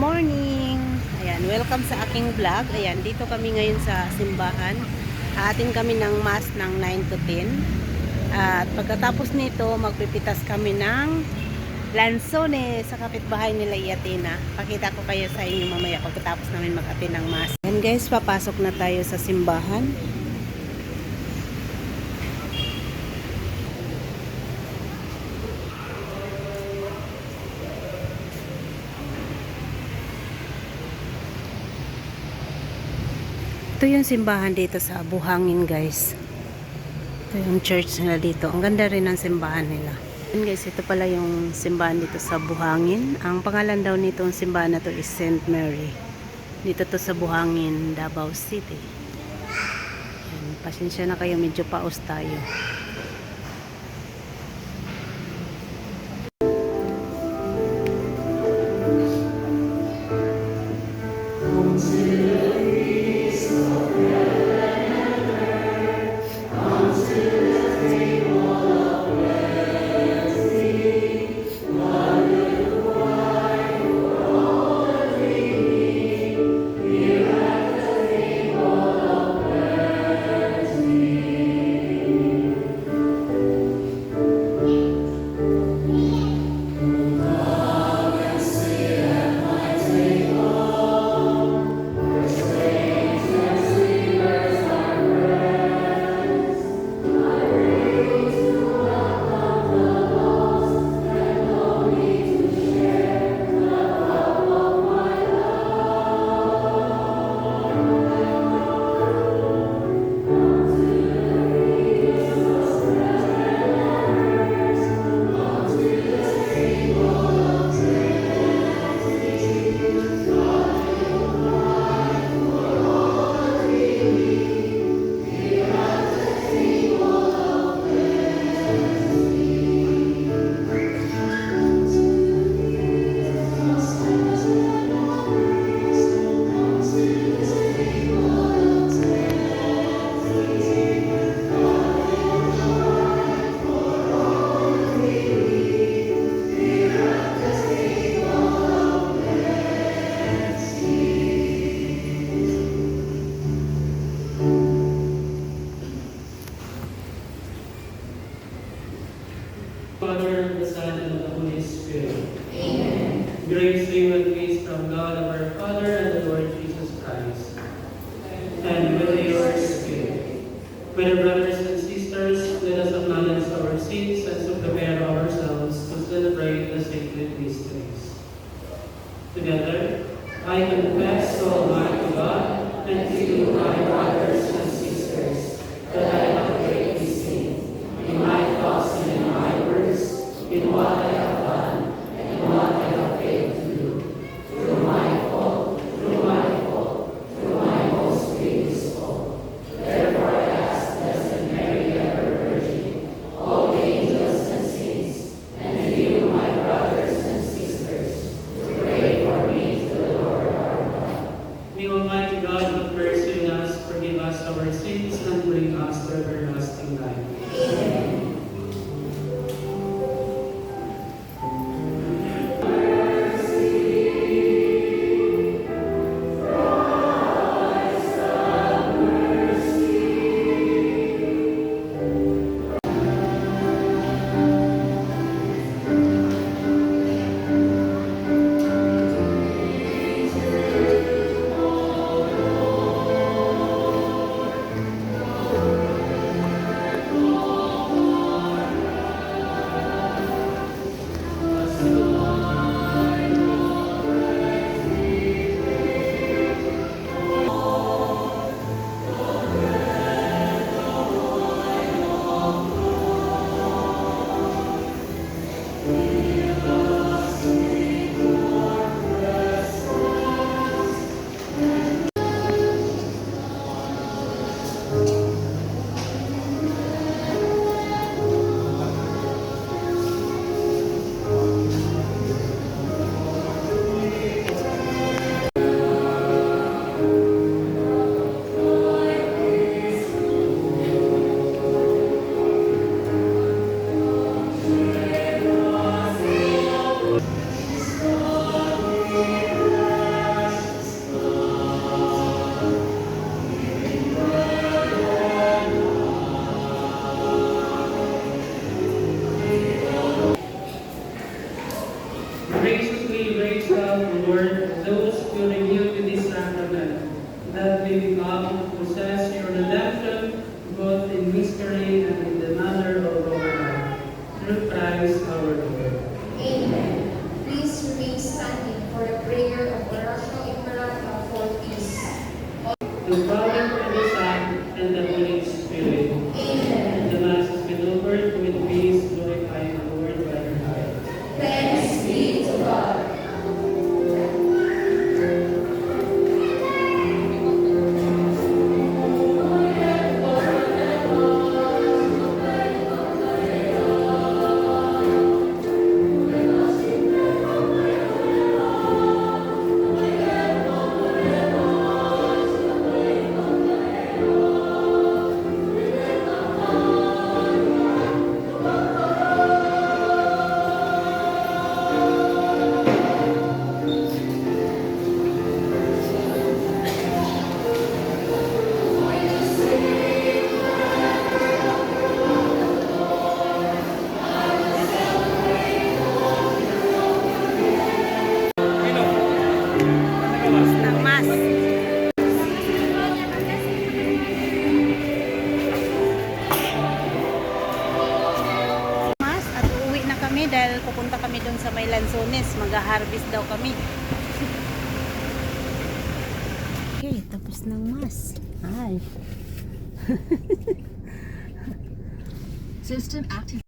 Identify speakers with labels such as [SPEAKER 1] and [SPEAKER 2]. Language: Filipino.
[SPEAKER 1] morning! Ayan, welcome sa aking vlog. Ayan, dito kami ngayon sa simbahan. Atin kami ng mass ng 9 to 10. At pagkatapos nito, magpipitas kami ng lansone sa kapitbahay nila Iatina. Pakita ko kayo sa inyo mamaya pagkatapos namin mag-attend ng mass. Ayan guys, papasok na tayo sa simbahan. Ito yung simbahan dito sa Buhangin guys. Ito yung church nila dito. Ang ganda rin ng simbahan nila. And guys, ito pala yung simbahan dito sa Buhangin. Ang pangalan daw nitong simbahan na to is St. Mary. Dito to sa Buhangin, Davao City. Ayan, pasensya na kayo, medyo paus tayo.
[SPEAKER 2] Father, the Son, and the Holy Spirit.
[SPEAKER 3] Amen.
[SPEAKER 2] Grace to you and peace from God our Father and the Lord Jesus Christ. And with your spirit. My dear brothers and sisters, let us acknowledge our sins and so prepare ourselves to celebrate the sacred mysteries. Together, I confess to Almighty God and to you, my brothers and sisters, that I have greatly sinned in my thoughts and in my words, in what I have done and in what I have failed to do. Through my fault, through my most grievous fault. Therefore I ask Blessed Mary, ever Virgin, all the angels and saints, and you, my brothers and sisters, to pray for me to the Lord our God. May Almighty God, who first in us, forgive us our
[SPEAKER 3] prayer of Horatio Imperata for peace.
[SPEAKER 2] The Father, and the Son, and the Holy Spirit.
[SPEAKER 3] Amen.
[SPEAKER 2] The Mass has been over with peace, glorifying the Lord by your life.
[SPEAKER 3] Thanks be to God.
[SPEAKER 1] Ng mas. Mas at uuwi na kami dahil pupunta kami doon sa may Lanzones. Mag-harvest daw kami. Okay, tapos ng mas. Ay.
[SPEAKER 4] System active.